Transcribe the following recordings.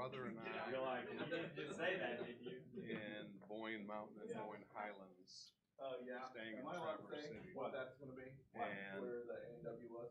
brother and I You're like, you didn't just say that, did you? in Boyne Mountain and Boyne Highlands, Oh, yeah. staying in Am I allowed to Traverse say City. what that's gonna be? And Where the A&W was?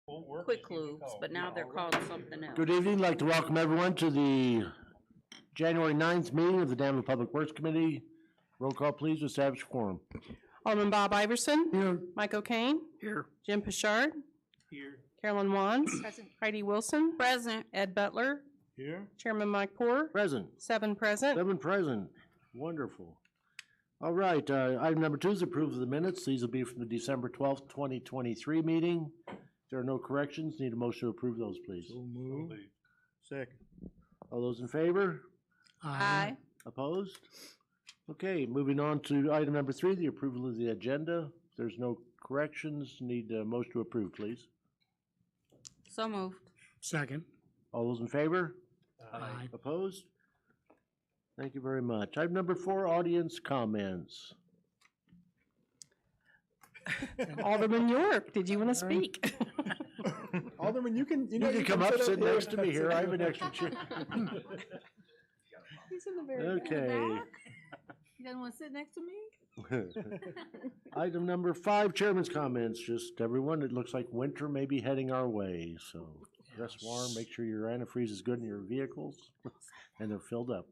Quick Lubes, but now they're called something else. Good evening. I'd like to welcome everyone to the January 9th meeting of the Danville Public Works Committee. Roll call, please, to establish quorum. Alderman Bob Iverson. Here. Mike O'Kane. Here. Jim Pichard. Here. Carolyn Wands. Heidi Wilson. Present. Ed Butler. Here. Chairman Mike Poor. Present. 7 present. 7 present. Wonderful. All right, item number 2 is approval of the minutes. These will be from the December 12th, 2023 meeting. If there are no corrections, need a motion to approve those, please. So moved. Second. All those in favor? Aye. Opposed? Okay, moving on to item number 3, the approval of the agenda. If there's no corrections, need a motion to approve, please. So moved. Second. All those in favor? Aye. Opposed? Thank you very much. Item number 4, audience comments. Alderman York, did you want to speak? Alderman, you can, You can come up, sit next to me here. I have an extra chair. He's in the very Okay. You don't want to sit next to me? Item number 5, chairman's comments. Just everyone, it looks like winter may be heading our way, so dress warm, make sure your antifreeze is good in your vehicles, and they're filled up.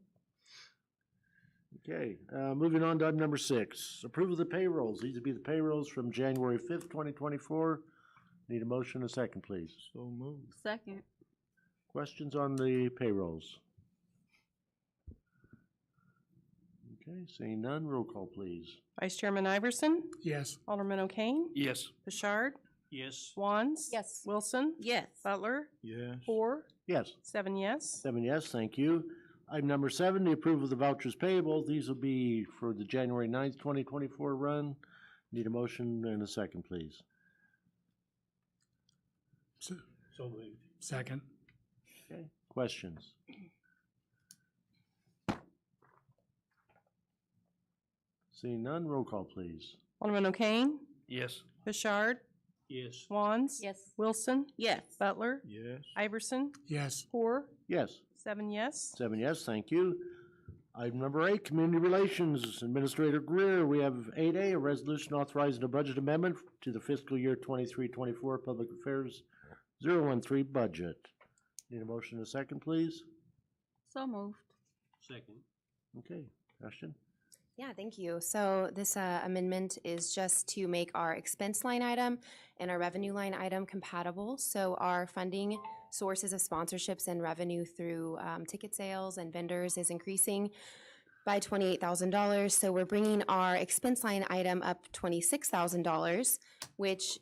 Okay, moving on to item number 6, approval of the payrolls. These would be the payrolls from January 5th, 2024. Need a motion and a second, please. So moved. Second. Questions on the payrolls? Okay, seeing none, roll call, please. Vice Chairman Iverson. Yes. Alderman O'Kane. Yes. Pichard. Yes. Wands. Yes. Wilson. Yes. Butler. Yes. Poor. Yes. 7 yes. 7 yes, thank you. Item number 7, the approval of the vouchers payable. These will be for the January 9th, 2024 run. Need a motion and a second, please. So moved. Second. Okay, questions? Seeing none, roll call, please. Alderman O'Kane. Yes. Pichard. Yes. Wands. Yes. Wilson. Yes. Butler. Yes. Iverson. Yes. Poor. Yes. 7 yes. 7 yes, thank you. Item number 8, Community Relations, Administrator Greer. We have 8A, a resolution authorizing a budget amendment to the fiscal year 23-24 Public Affairs 013 budget. Need a motion and a second, please? So moved. Second. Okay, Ashton? Yeah, thank you. So this amendment is just to make our expense line item and our revenue line item compatible. So our funding sources of sponsorships and revenue through ticket sales and vendors is increasing by $28,000. So we're bringing our expense line item up $26,000, which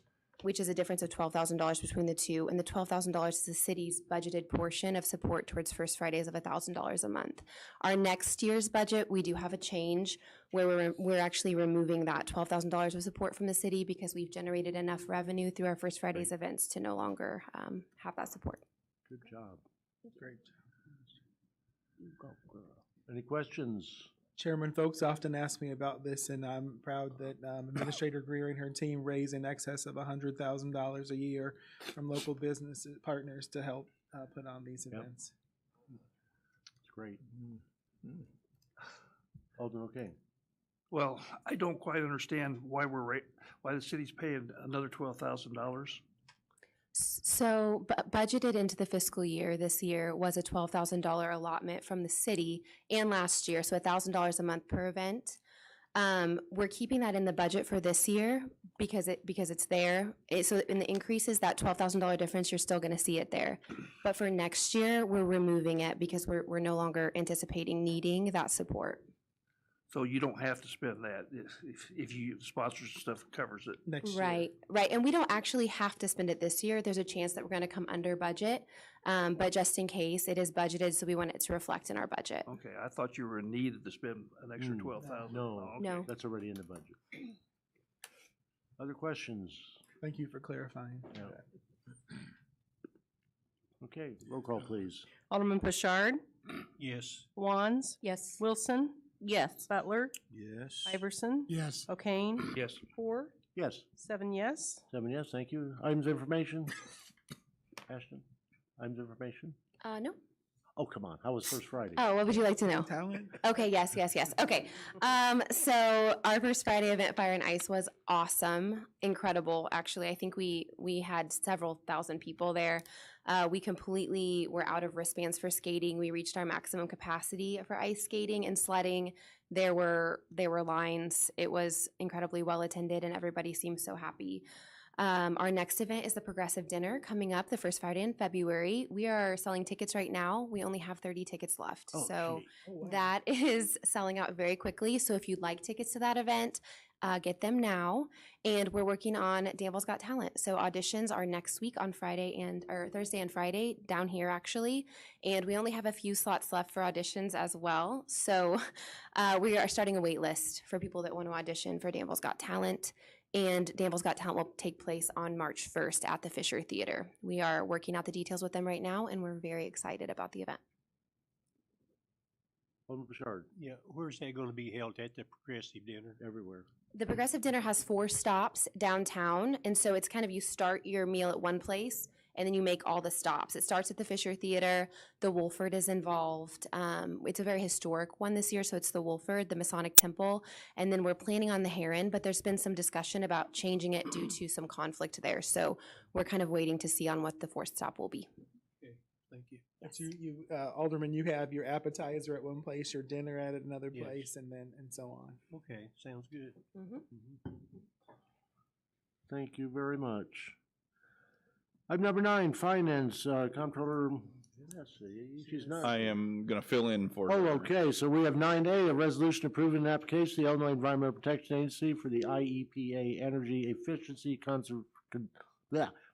is a difference of $12,000 between the two, and the $12,000 is the city's budgeted portion of support towards First Fridays of $1,000 a month. Our next year's budget, we do have a change where we're actually removing that $12,000 of support from the city because we've generated enough revenue through our First Fridays events to no longer have that support. Good job. Great. Any questions? Chairman, folks often ask me about this, and I'm proud that Administrator Greer and her team raise in excess of $100,000 a year from local business partners to help put on these events. It's great. Alderman O'Kane. Well, I don't quite understand why why the city's paying another $12,000. So budgeted into the fiscal year this year was a $12,000 allotment from the city, and last year, so $1,000 a month per event. We're keeping that in the budget for this year because it's there. So in the increases, that $12,000 difference, you're still going to see it there. But for next year, we're removing it because we're no longer anticipating needing that support. So you don't have to spend that if you sponsors and stuff covers it. Next year. Right. And we don't actually have to spend it this year. There's a chance that we're going to come under budget. But just in case, it is budgeted, so we want it to reflect in our budget. Okay, I thought you were needed to spend an extra 12,000. No, Oh, okay. No. that's already in the budget. Other questions? Thank you for clarifying. Yeah. Okay, roll call, please. Alderman Pichard. Yes. Wands. Yes. Wilson. Yes. Butler. Yes. Iverson. Yes. O'Kane. Yes. Poor. Yes. 7 yes. 7 yes, thank you. Items of information? Ashton? Items of information? No. Oh, come on, how was First Friday? Oh, what would you like to know? Talent? Okay, yes. Okay. So our first Friday event, Fire and Ice, was awesome, incredible. Actually, I think we had several thousand people there. We completely were out of wristbands for skating. We reached our maximum capacity for ice skating and sledding. There were lines. It was incredibly well attended, and everybody seemed so happy. Our next event is the Progressive Dinner coming up the first Friday in February. We are selling tickets right now. We only have 30 tickets left. Oh, So gee. that is selling out very quickly. So if you'd like tickets to that event, get them now. And we're working on Danville's Got Talent. So auditions are next week on Thursday and Friday down here actually. And we only have a few slots left for auditions as well. So we are starting a wait list for people that want to audition for Danville's Got Talent. And Danville's Got Talent will take place on March 1st at the Fisher Theater. We are working out the details with them right now, and we're very excited about the event. Alderman Bouchard, Yeah, where's that gonna be held? At the Progressive Dinner? everywhere. The Progressive Dinner has 4 stops downtown, and so it's kind of you start your meal at one place, and then you make all the stops. It starts at the Fisher Theater. The Wolford is involved. It's a very historic one this year, so it's the Wolford, the Masonic Temple, and then we're planning on the Heron, but there's been some discussion about changing it due to some conflict there. So we're kind of waiting to see on what the 4th stop will be. Thank you. But Alderman, you have your appetizer at one place, your dinner at another Yes. place, and so on. Okay, sounds good. Thank you very much. Item number 9, Finance, Comptroller, let's see, she's not. I am going to fill in for Oh, her. okay, so we have 9A, a resolution approving an application to the Illinois Environmental Protection Agency for the IEPA Energy Efficiency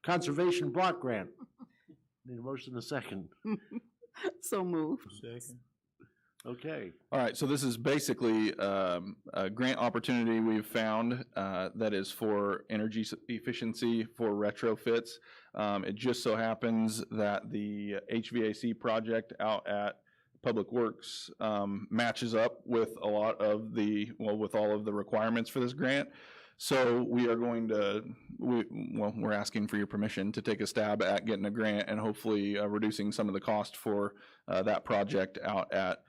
Conservation Block Grant. Need a motion and a second. So moved. Second. Okay, All right, so this is basically a grant opportunity we've found that is for energy efficiency for retrofits. It just so happens that the HVAC project out at Public Works matches up with a lot of with all of the requirements for this grant. So we are going to, we're asking for your permission to take a stab at getting a grant and hopefully reducing some of the cost for that project out at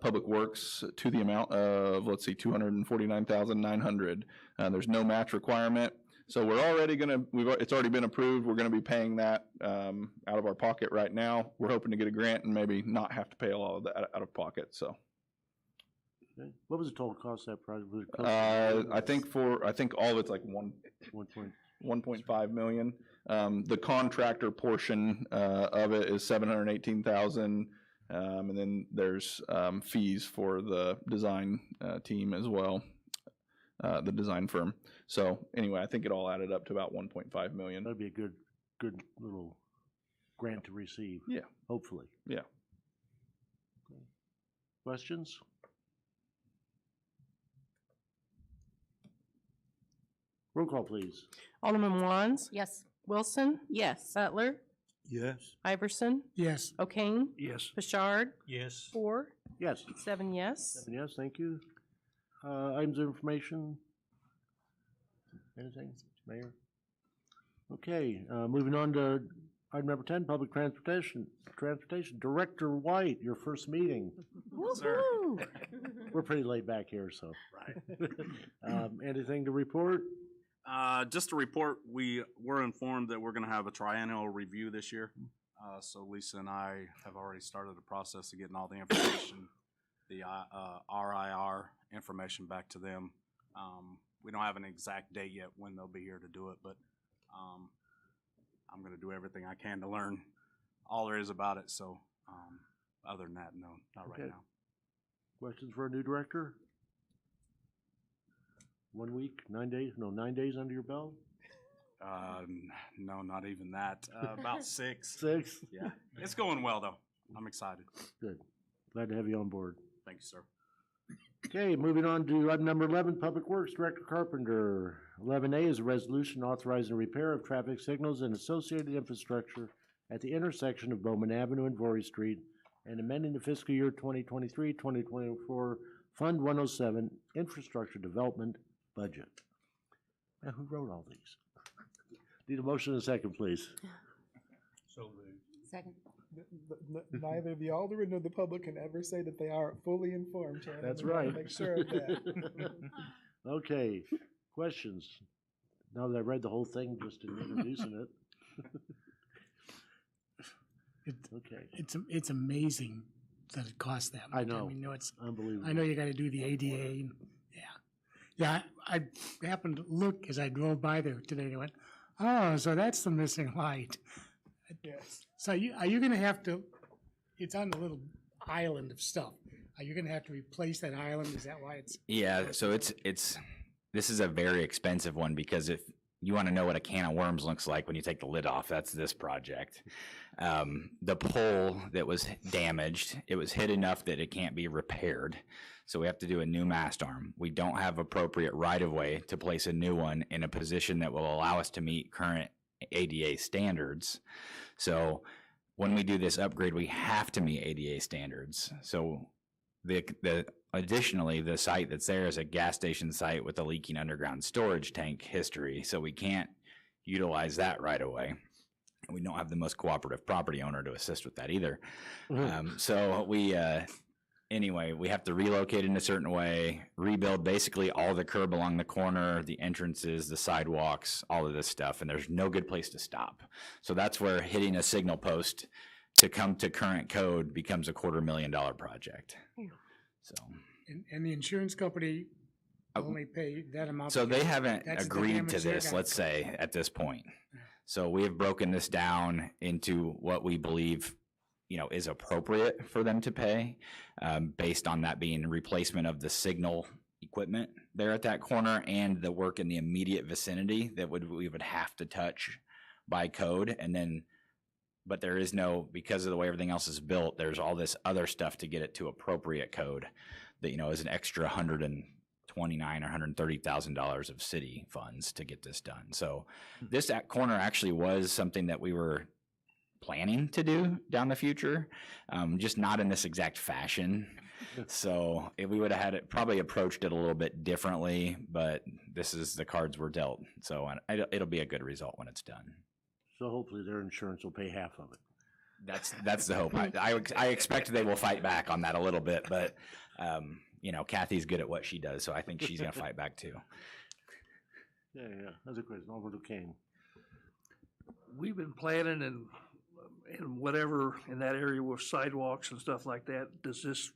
Public Works to the amount of, let's see, $249,900. There's no match requirement. So we're already it's already been approved. We're gonna be paying that out of our pocket right now. We're hoping to get a grant and maybe not have to pay a lot of that out of pocket, so. okay. What was the total cost of that project? Was it close to- I think all of it's like 1.5 million. The contractor portion of it is 718,000. And then there's fees for the design team as well, the design firm. So anyway, I think it all added up to about 1.5 million. That'd be a good little grant to receive. Yeah. Hopefully. Yeah. Okay. Questions? Roll call, please. Alderman Wands? Yes. Wilson? Yes. Butler? Yes. Iverson? Yes. O'Kane? Yes. Bouchard? Yes. 4, Yes. 7 yes. 7 yes, thank you. Items of information? Anything, Mayor? Okay, moving on to item number 10, Public Transportation. Director White, your first meeting. Woo-hoo. We're pretty laid back here, so. Anything to report? Just a report, we were informed that we're gonna have a triennial review this year. So Lisa and I have already started the process of getting all the information, the RIR information back to them. We don't have an exact date yet when they'll be here to do it, but I'm gonna do everything I can to learn all there is about it, so other than that, no, not right Okay. now. Questions for a new director? 1 week, 9 days, no, 9 days under your belt? No, not even that, about 6. 6? Yeah, it's going well though, I'm excited. Good. Glad to have you on board. Thank you, sir. Okay, moving on to item number 11, Public Works Director Carpenter. 11A is a resolution authorizing repair of traffic signals and associated infrastructure at the intersection of Bowman Avenue and Voorhees Street and amending the fiscal year 2023-2024 Fund 107 Infrastructure Development Budget. Now, who wrote all these? Need a motion and a second, please. So moved. Second. Neither the alderman nor the public can ever say that they are fully informed, Chairman. That's We wanna right. Make sure of that. Okay, questions? Now that I read the whole thing, just in introducing it. Okay, It's amazing that it costs that much. I know. mean, it's, unbelievable. I know you gotta do the ADA, and, yeah. Yeah, I happened to look as I drove by there today, and I went, oh, so that's the missing light. Yes. So are you gonna have to, it's on a little island of stuff. Are you gonna have to replace that island? Is that why it's? Yeah, so this is a very expensive one because if you want to know what a can of worms looks like when you take the lid off, that's this project. The pole that was damaged, it was hit enough that it can't be repaired. So we have to do a new mast arm. We don't have appropriate right-of-way to place a new one in a position that will allow us to meet current ADA standards. So when we do this upgrade, we have to meet ADA standards. So additionally, the site that's there is a gas station site with a leaking underground storage tank history, so we can't utilize that right away. We don't have the most cooperative property owner to assist with that either. So we, anyway, we have to relocate in a certain way, rebuild basically all the curb along the corner, the entrances, the sidewalks, all of this stuff, and there's no good place to stop. So that's where hitting a signal post to come to current code becomes a $250,000 project. So. And the insurance company only pay that amount? So they because haven't that's the agreed damage to they're this, gonna- let's say, at this point. So we have broken this down into what we believe, is appropriate for them to pay, based on that being replacement of the signal equipment there at that corner and the work in the immediate vicinity that we would have to touch by code. And then, but there is no, because of the way everything else is built, there's all this other stuff to get it to appropriate code that, is an extra $129,000 or $130,000 of city funds to get this done. So this corner actually was something that we were planning to do down the future, just not in this exact fashion. So if we would have had it, probably approached it a little bit differently, but this is the cards we're dealt. So it'll be a good result when it's done. So hopefully their insurance will pay half of it. That's the hope. I expect they will fight back on that a little bit, but Kathy's good at what she does, so I think she's gonna fight back too. Yeah, that's a question. Over to Kane. We've been planning and whatever in that area with sidewalks and stuff like that. Does this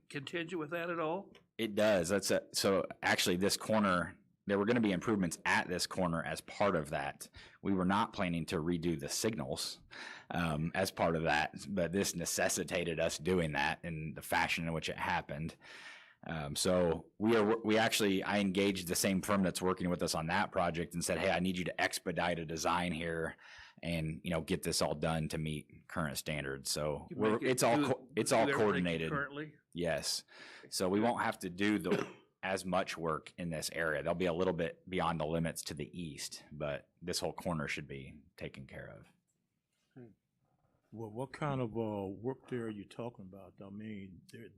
continue with that at all? It does. So actually this corner, there were gonna be improvements at this corner as part of that. We were not planning to redo the signals as part of that, but this necessitated us doing that in the fashion in which it happened. So I engaged the same firm that's working with us on that project and said, hey, I need you to expedite a design here and, get this all done to meet current standards. So it's all coordinated. Currently? Yes. So we won't have to do as much work in this area. They'll be a little bit beyond the limits to the east, but this whole corner should be taken care of. Well, what kind of work there are you talking about? I mean,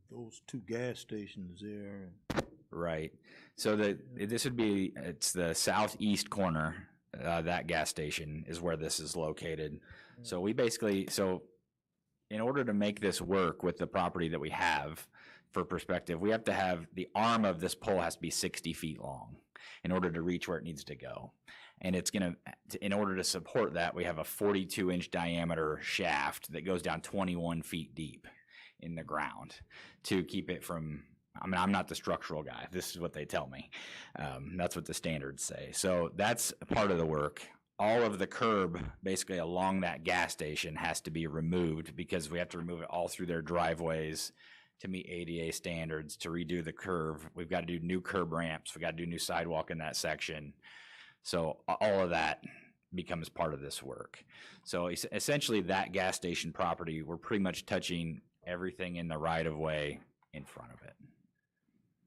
those two gas stations there. Right. So it's the southeast corner. That gas station is where this is located. So we basically, in order to make this work with the property that we have, for perspective, we have to have the arm of this pole has to be 60 feet long in order to reach where it needs to go. And in order to support that, we have a 42-inch diameter shaft that goes down 21 feet deep in the ground to keep it from, I'm not the structural guy. This is what they tell me. That's what the standards say. So that's part of the work. All of the curb basically along that gas station has to be removed because we have to remove it all through their driveways to meet ADA standards, to redo the curve. We've got to do new curb ramps. We've got to do new sidewalk in that section. So all of that becomes part of this work. So essentially that gas station property, we're pretty much touching everything in the right of way in front of it.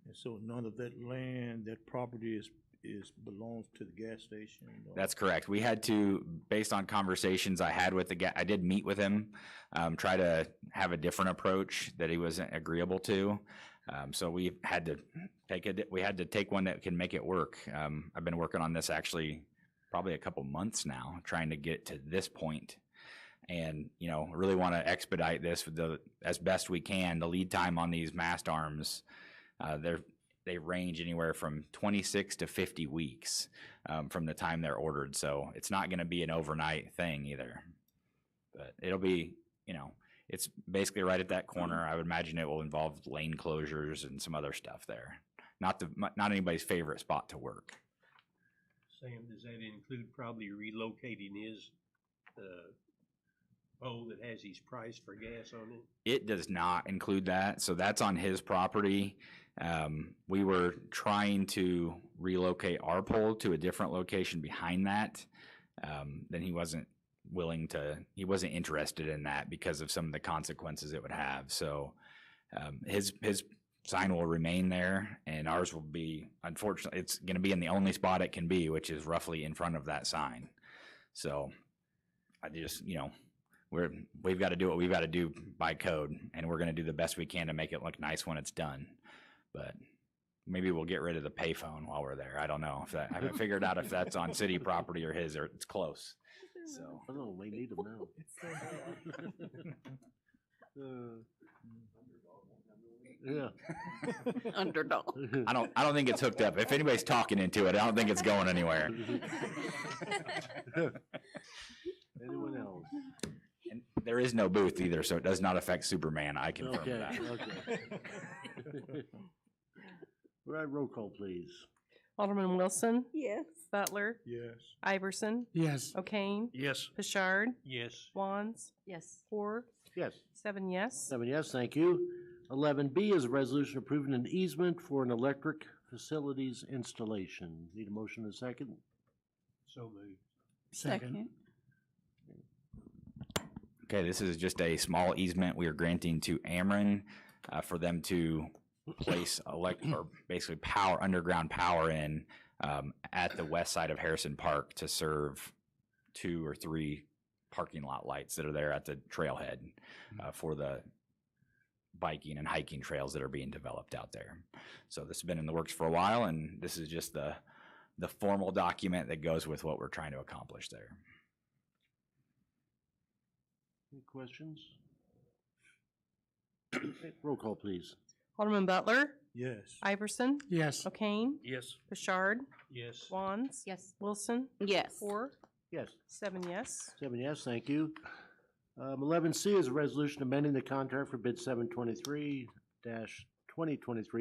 And so none of that land, that property belongs to the gas station? That's correct. We had to, based on conversations I had with I did meet with him, try to have a different approach that he wasn't agreeable to. So we had to take one that can make it work. I've been working on this actually probably a couple months now, trying to get to this point. And, you know, really want to expedite this with as best we can. The lead time on these mast arms, they range anywhere from 26 to 50 weeks from the time they're ordered. So it's not going to be an overnight thing either. But it'll be, you know, it's basically right at that corner. I would imagine it will involve lane closures and some other stuff there. Not anybody's favorite spot to work. Sam, does that include probably relocating his pole that has his price for gas on it? It does not include that, so that's on his property. We were trying to relocate our pole to a different location behind that. Then he wasn't interested in that because of some of the consequences it would have. So his sign will remain there, and ours will be, unfortunately, it's going to be in the only spot it can be, which is roughly in front of that sign. So I just, you know, we've got to do what we've got to do by code, and we're going to do the best we can to make it look nice when it's done. But maybe we'll get rid of the payphone while we're there. I don't know I haven't figured out if that's on city property or his, or it's close. So I don't know, we need them now. Yeah. Underdog. I don't think it's hooked up. If anybody's talking into it, I don't think it's going anywhere. Anyone else? And there is no booth either, so it does not affect Superman. I confirm that. Okay. All right, roll call, please. Alderman Wilson. Yes. Butler. Yes. Iverson. Yes. O'Kane. Yes. Pashard. Yes. Wands. Yes. Hoare. Yes. 7 yes. 7 yes, thank you. 11B is a resolution approving an easement for an electric facilities installation. Need a motion and a second? So moved. Second. Okay, this is just a small easement we are granting to Ameren for them to place basically underground power in at the west side of Harrison Park to serve 2 or 3 parking lot lights that are there at the trailhead for the biking and hiking trails that are being developed out there. So this has been in the works for a while, and this is just the formal document that goes with what we're trying to accomplish there. Any questions? Okay, roll call, please. Alderman Butler. Yes. Iverson. Yes. O'Kane. Yes. Pashard. Yes. Wands. Yes. Wilson. Yes. Hoare. Yes. 7 yes. 7 yes, thank you. 11C is a resolution amending the contract for bid 723-2023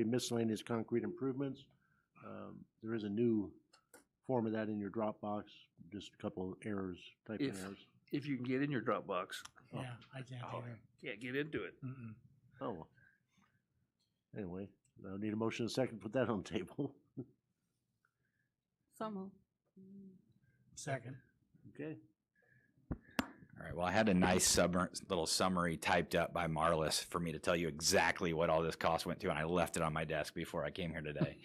miscellaneous concrete improvements. There is a new form of that in your Dropbox, just a couple of errors, typing errors. If you can get in your Dropbox. Yeah, I can't either. Can't get into it. Oh. Anyway, I need a motion and a second to put that on the table. So moved. Second. Okay. All right, well, I had a nice little summary typed up by Marlis for me to tell you exactly what all this cost went to, and I left it on my desk before I came here today.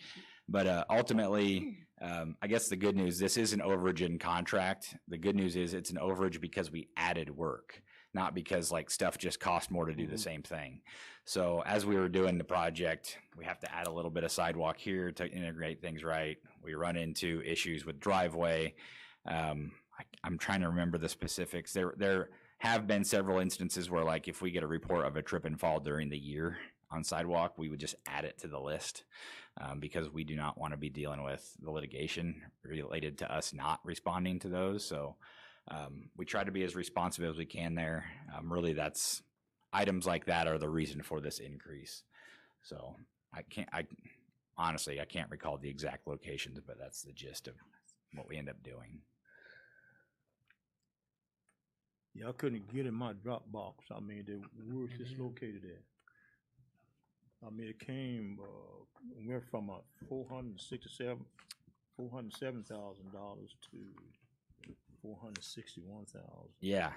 But ultimately, I guess the good news, this is an overage in contract. The good news is it's an overage because we added work, not because like stuff just cost more to do the same thing. So as we were doing the project, we have to add a little bit of sidewalk here to integrate things right. We run into issues with driveway. I'm trying to remember the specifics. There have been several instances where, like, if we get a report of a trip and fall during the year on sidewalk, we would just add it to the list because we do not want to be dealing with the litigation related to us not responding to those. So we try to be as responsive as we can there. Really, that's items like that are the reason for this increase. So honestly, I can't recall the exact locations, but that's the gist of what we end up doing. Yeah, I couldn't get in my Dropbox. I mean, where's this located at? I mean, it went from $407,000 to $461,000. Yeah,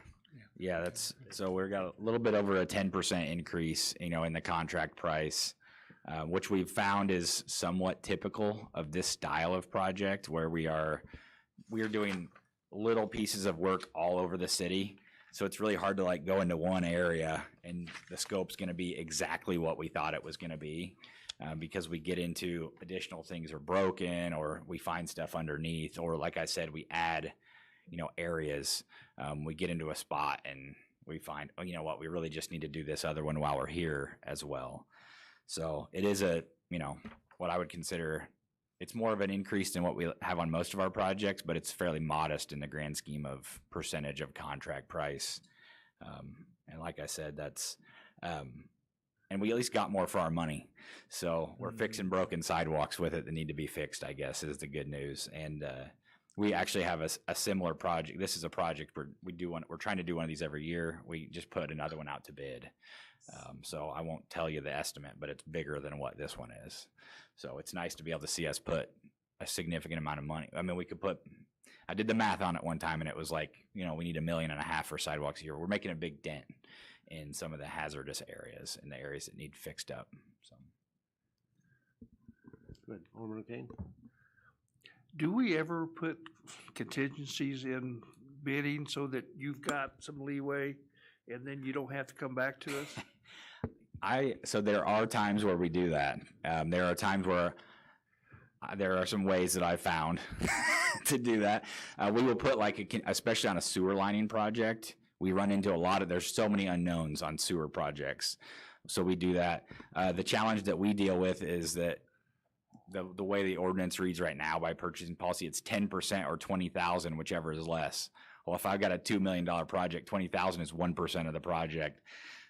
that's so we got a little bit over a 10% increase, in the contract price, which we've found is somewhat typical of this style of project, where we are doing little pieces of work all over the city. So it's really hard to like go into one area and the scope's going to be exactly what we thought it was going to be, because we get into additional things are broken, or we find stuff underneath, or like I said, we add areas, we get into a spot and we find, oh, you know what, we really just need to do this other one while we're here as well. So it is what I would consider, it's more of an increase than what we have on most of our projects, but it's fairly modest in the grand scheme of percentage of contract price. And like I said, that's, and we at least got more for our money. So we're fixing broken sidewalks with it that need to be fixed, I guess, is the good news. And we actually have a similar project. This is a project we're trying to do one of these every year. We just put another one out to bid. So I won't tell you the estimate, but it's bigger than what this one is. So it's nice to be able to see us put a significant amount of money. I mean, I did the math on it one time and it was like, we need $1.5 million for sidewalks a year. We're making a big dent in some of the hazardous areas and the areas that need fixed up. So. Good. Alderman Kane? Do we ever put contingencies in bidding so that you've got some leeway and then you don't have to come back to us? So there are times where we do that. There are times where there are some ways that I've found to do that. We will put especially on a sewer lining project, we run into there's so many unknowns on sewer projects. So we do that. The challenge that we deal with is that the way the ordinance reads right now by purchasing policy, it's 10% or 20,000, whichever is less. Well, if I've got a $2 million project, 20,000 is 1% of the project.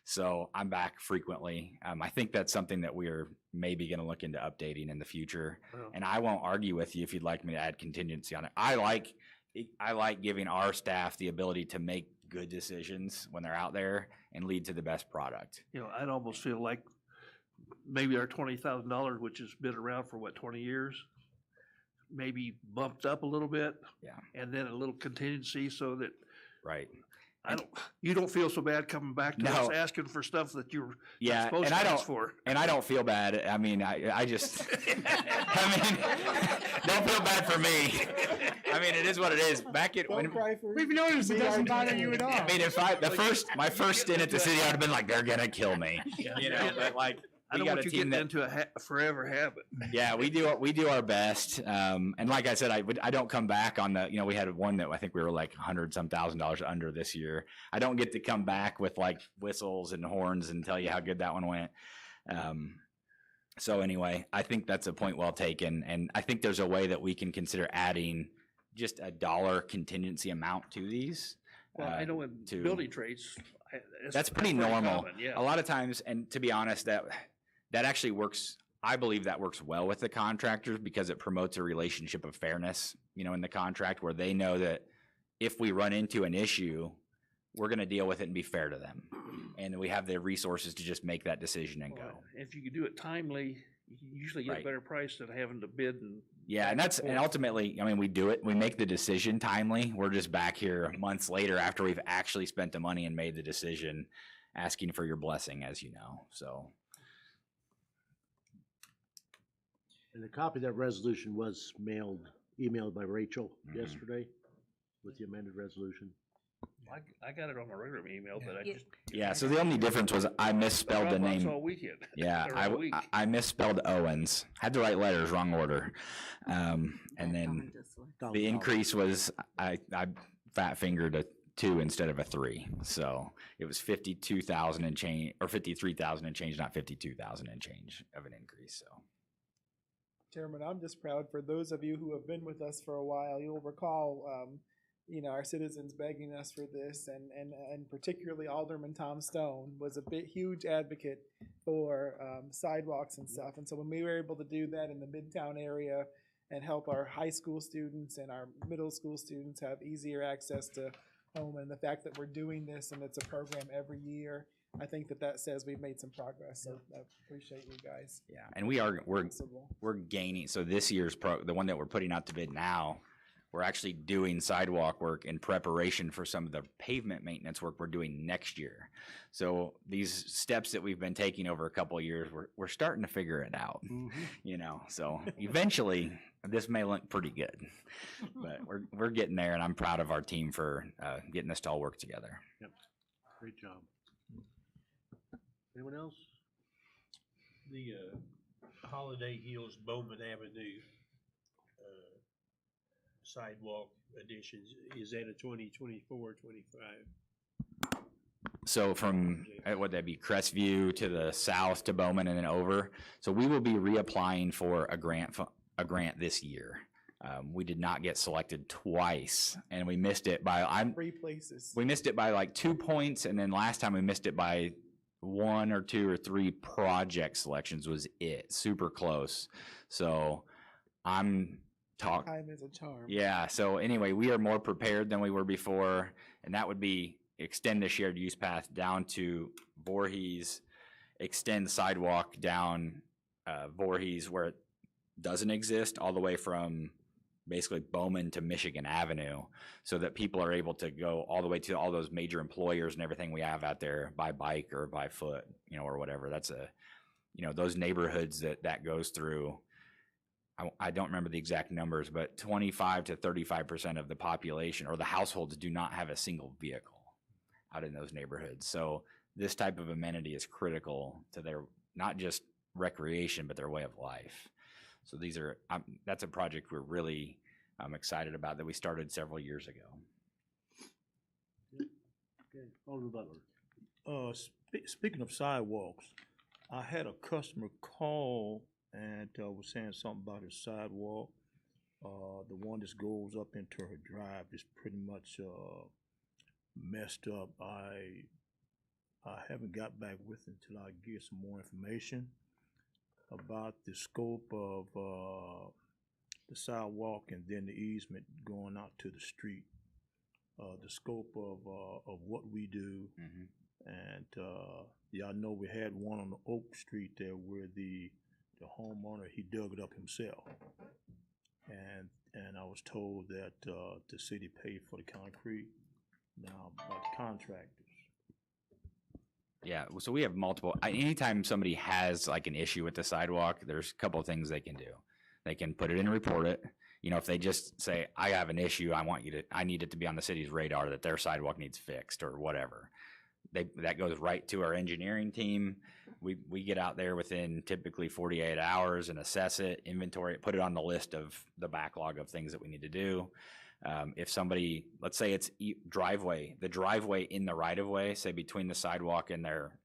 So I'm back frequently. I think that's something that we're maybe going to look into updating in the future. Well, and I won't argue with you if you'd like me to add contingency on it. I like giving our staff the ability to make good decisions when they're out there and lead to the best product. I'd almost feel like maybe our $20,000, which has been around for 20 years, maybe bumped up a little bit. Yeah. And then a little contingency so that. Right. You don't feel so bad coming back to us asking for stuff that you're not supposed to ask for. And I don't feel bad. I mean, I just, don't feel bad for me. I mean, it is what it is. We've noticed it doesn't bother you at all. I mean, my first stint at the city, I'd have been like, they're gonna kill me. But I don't want you getting into a forever habit. Yeah, we do our best. And like I said, I don't come back on we had one that I think we were like $100,000 under this year. I don't get to come back with like whistles and horns and tell you how good that one went. So anyway, I think that's a point well taken. And I think there's a way that we can consider adding just a dollar contingency amount to these. Well, I know in building trades, that's pretty normal. Common, yeah. A lot of times, and to be honest, that actually works. I believe that works well with the contractors because it promotes a relationship of fairness, in the contract where they know that if we run into an issue, we're going to deal with it and be fair to them. And we have the resources to just make that decision and go. If you can do it timely, you can usually get a better price than having to bid. And ultimately, I mean, we do it. We make the decision timely. We're just back here months later after we've actually spent the money and made the decision, asking for your blessing, as you know. So. And a copy of that resolution was emailed by Rachel yesterday with the amended resolution. I got it on my regular email, but I just. Yeah, so the only difference was I misspelled the name. All weekend. Yeah, I misspelled Owens. Had to write letters, wrong order. And then the increase was I fat fingered a 2 instead of a 3. So it was 52,000 and change, or 53,000 and change, not 52,000 and change of an increase. So. Chairman, I'm just proud for those of you who have been with us for a while. You'll recall, our citizens begging us for this, and particularly Alderman Tom Stone was a huge advocate for sidewalks and stuff. And so when we were able to do that in the Midtown area and help our high school students and our middle school students have easier access to home, and the fact that we're doing this and it's a program every year, I think that says we've made some progress. So I appreciate you guys. Yeah, and we're gaining. So this year's the one that we're putting out to bid now, we're actually doing sidewalk work in preparation for some of the pavement maintenance work we're doing next year. So these steps that we've been taking over a couple of years, we're starting to figure it out. So eventually this may look pretty good, but we're getting there, and I'm proud of our team for getting this to all work together. Yep, great job. Anyone else? The Holiday Hills Bowman Avenue sidewalk additions, is that a 2024, 25? So from, would that be Crestview to the south to Bowman and then over? So we will be reapplying for a grant this year. We did not get selected twice, and we missed it by, 3 places. we missed it by like 2 points, and then last time we missed it by 1 or 2 or 3 project selections was it, super close. So I'm talking. Time is a charm. Yeah, so anyway, we are more prepared than we were before, and that would be extend the shared use path down to Voorhees, extend sidewalk down Voorhees where it doesn't exist, all the way from basically Bowman to Michigan Avenue, so that people are able to go all the way to all those major employers and everything we have out there by bike or by foot, you know, or whatever. That's those neighborhoods that goes through. I don't remember the exact numbers, but 25 to 35% of the population or the households do not have a single vehicle out in those neighborhoods. So this type of amenity is critical to their, not just recreation, but their way of life. So that's a project we're really excited about that we started several years ago. Okay, Alderman Butler. Speaking of sidewalks, I had a customer call and was saying something about his sidewalk. The one that goes up into her drive is pretty much messed up. I haven't got back with him until I get some more information about the scope of the sidewalk and then the easement going out to the street. The scope of what we do. And yeah, I know we had one on the Oak Street there where the homeowner, he dug it up himself. And I was told that the city paid for the concrete. Now, by the contractors. Yeah, so we have multiple, anytime somebody has like an issue with the sidewalk, there's a couple of things they can do. They can put it in and report it. You know, if they just say, I have an issue, I need it to be on the city's radar that their sidewalk needs fixed or whatever. That goes right to our engineering team. We get out there within typically 48 hours and assess it, inventory it, put it on the list of the backlog of things that we need to do. If somebody, let's say it's the driveway in the right of way, say between the sidewalk and their,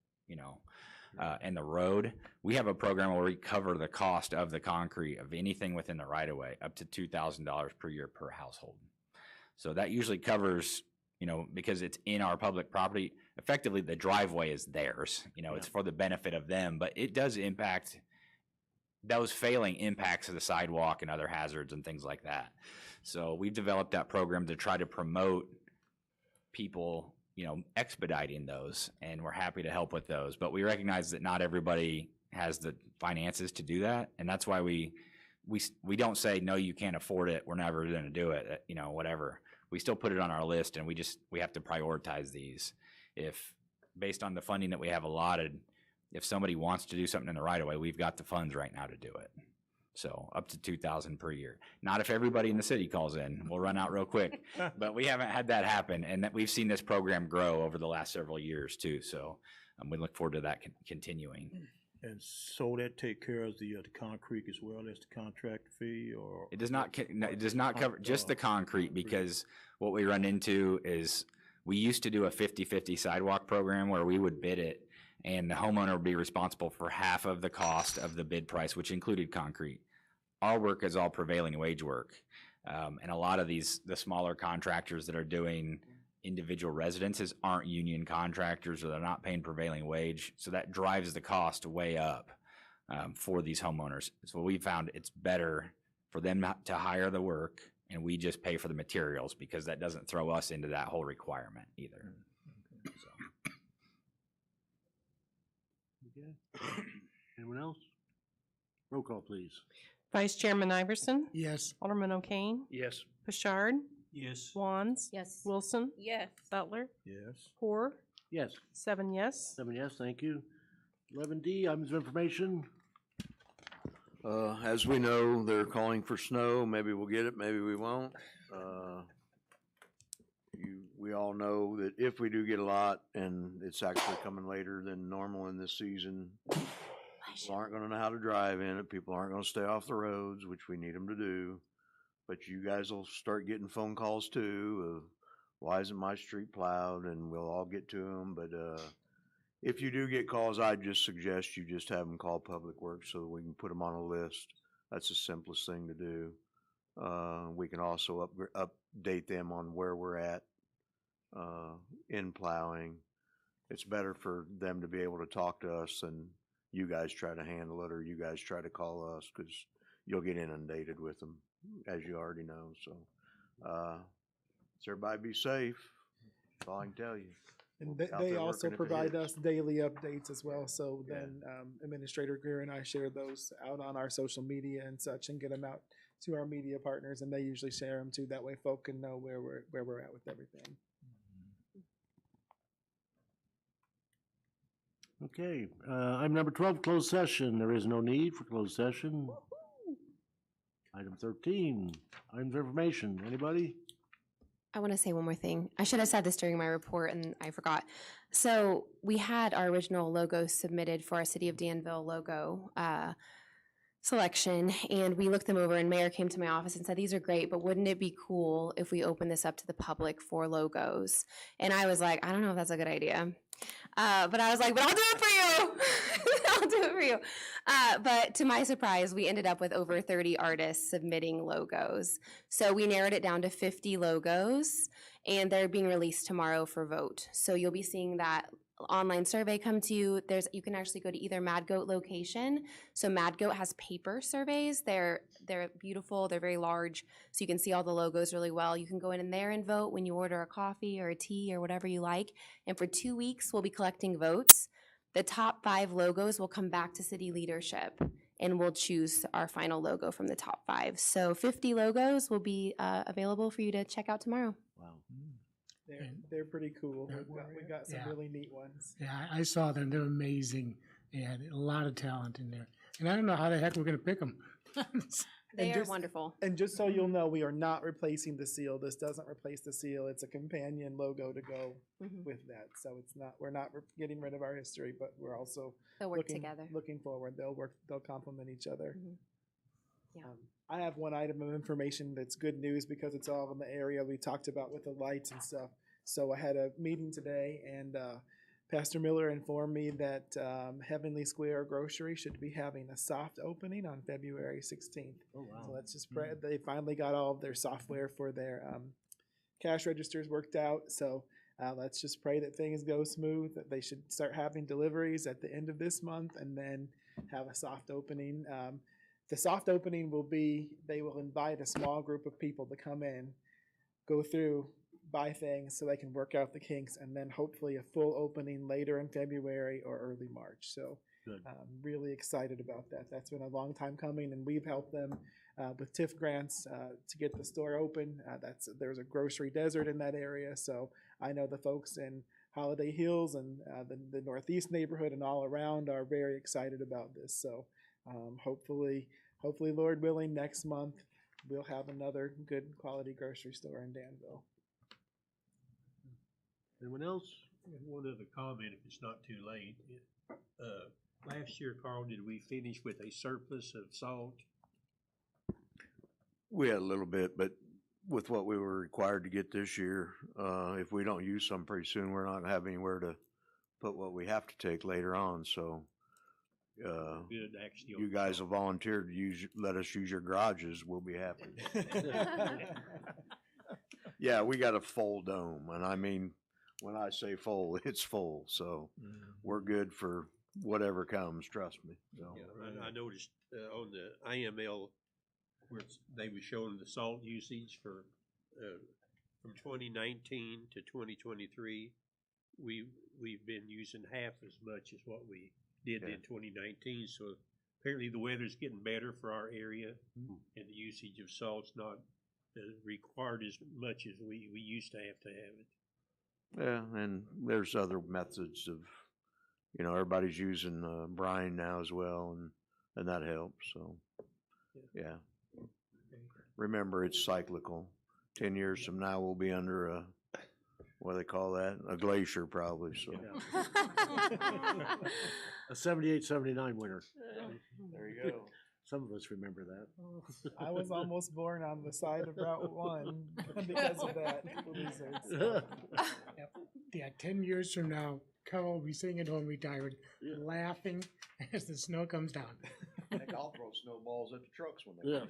and the road, we have a program where we cover the cost of the concrete of anything within the right of way up to $2,000 per year per household. So that usually covers, because it's in our public property, effectively the driveway is theirs, it's for the benefit of them, but it does impact, those failing impacts of the sidewalk and other hazards and things like that. So we've developed that program to try to promote people, expediting those, and we're happy to help with those. But we recognize that not everybody has the finances to do that, and that's why we don't say, no, you can't afford it, we're never going to do it, whatever. We still put it on our list, and we have to prioritize these. If based on the funding that we have allotted, if somebody wants to do something in the right of way, we've got the funds right now to do it. So up to $2,000 per year. Not if everybody in the city calls in, we'll run out real quick. But we haven't had that happen, and that we've seen this program grow over the last several years too. So we look forward to that continuing. And so that take care of the concrete as well as the contract fee, or? It does not cover just the concrete, because what we run into is we used to do a 50-50 sidewalk program where we would bid it, and the homeowner would be responsible for half of the cost of the bid price, which included concrete. Our work is all prevailing wage work. And a lot of the smaller contractors that are doing individual residences aren't union contractors, or they're not paying prevailing wage. So that drives the cost way up for these homeowners. So we found it's better for them not to hire the work, and we just pay for the materials, because that doesn't throw us into that whole requirement either. Okay. Anyone else? Roll call, please. Vice Chairman Iverson? Yes. Alderman O'Kane? Yes. Bouchard? Yes. Wands? Yes. Wilson? Yes. Butler? Yes. Hoare? Yes. 7 yes. 7 yes, thank you. 11D, items of information. As we know, they're calling for snow. Maybe we'll get it, maybe we won't. We all know that if we do get a lot, and it's actually coming later than normal in this season, people aren't gonna know how to drive in it. People aren't gonna stay off the roads, which we need them to do. but you guys will start getting phone calls too of, why isn't my street plowed? And we'll all get to them, but, if you do get calls, I'd just suggest you just have them call Public Works so that we can put them on a list. That's the simplest thing to do. We can also update them on where we're at in plowing. It's better for them to be able to talk to us than you guys try to handle it or you guys try to call us, because you'll get inundated with them, as you already know. So, everybody be safe. That's all I can tell you. And Out they there also working if it provide hits. us daily updates as well. So Yeah. then Administrator Greer and I share those out on our social media and such, and get them out to our media partners, and they usually share them too. That way, folk can know where we're at with everything. Okay, item number 12, closed session. There is no need for closed session. Item 13, items of information. Anybody? I want to say one more thing. I should have said this during my report and I forgot. So we had our original logo submitted for our City of Danville logo selection, and we looked them over, and Mayor came to my office and said, these are great, but wouldn't it be cool if we open this up to the public for logos? And I was like, I don't know if that's a good idea. But I was like, but I'll do it for you. I'll do it for you. But to my surprise, we ended up with over 30 artists submitting logos. So we narrowed it down to 50 logos, and they're being released tomorrow for vote. So you'll be seeing that online survey come to you. You can actually go to either Mad Goat location. So Mad Goat has paper surveys. They're beautiful. They're very large, so you can see all the logos really well. You can go in there and vote when you order a coffee or a tea or whatever you like. And for 2 weeks, we'll be collecting votes. The top 5 logos will come back to city leadership, and we'll choose our final logo from the top 5. So 50 logos will be available for you to check out tomorrow. Wow. They're pretty cool. We got some really neat ones. Yeah, I saw them. They're amazing. And a lot of talent in there. And I don't know how the heck we're going to pick them. They And are just- wonderful. And just so you'll know, we are not replacing the seal. This doesn't replace the seal. It's a companion logo to go Mhm. with that. So it's not, we're not getting rid of our history, but we're also They'll work together. looking forward. They'll complement each other. Mhm. Yeah. I have one item of information that's good news because it's all in the area we talked about with the lights and stuff. So I had a meeting today, and Pastor Miller informed me that Heavenly Square Grocery should be having a soft opening on February 16th. Oh, wow. So let's just pray. They finally got all of their software for their cash registers worked out. So let's just pray that things go smooth, that they should start having deliveries at the end of this month, and then have a soft opening. The soft opening will be, they will invite a small group of people to come in, go through, buy things so they can work out the kinks, and then hopefully a full opening later in February or early March. So Good. I'm really excited about that. That's been a long time coming, and we've helped them with TIF grants to get the store open. There's a grocery desert in that area, so I know the folks in Holiday Hills and the Northeast neighborhood and all around are very excited about this. So hopefully, Lord willing, next month we'll have another good quality grocery store in Danville. Anyone else? One other comment, if it's not too late. Last year, Carl, did we finish with a surplus of salt? We had a little bit, but with what we were required to get this year, if we don't use some pretty soon, we're not gonna have anywhere to put what we have to take later on, so. Good, actually. You guys have volunteered to let us use your garages, we'll be happy. Yeah, we got a full dome, and I mean, when I say full, it's full, so we're good for whatever comes, trust me, so. Yeah, I noticed on the IML, where they were showing the salt usage for, from 2019 to 2023, we've been using half as much as what we did in 2019, so apparently the weather's getting better for our area, and the usage of salt's not required as much as we used to have it. Yeah, and there's other methods of, everybody's using brine now as well, and that helps, so, yeah. Remember, it's cyclical. 10 years from now, we'll be under a, what do they call that? A glacier probably, so. A 78, 79 winter. There you go. Some of us remember that. I was almost born on the side of Route 1 because of that blizzard. So. Yep. Yeah, 10 years from now, Carl will be sitting at home retired, laughing as the snow comes down. Heck, I'll throw snowballs at the trucks when Yeah.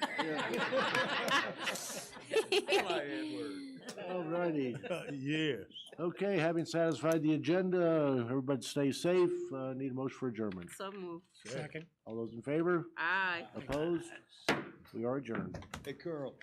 All righty. Yes. Okay, having satisfied the agenda, everybody stay safe. Need a motion for adjournment. So moved. Second. All those in favor? Aye. Opposed? We are adjourned. Hey, Carl.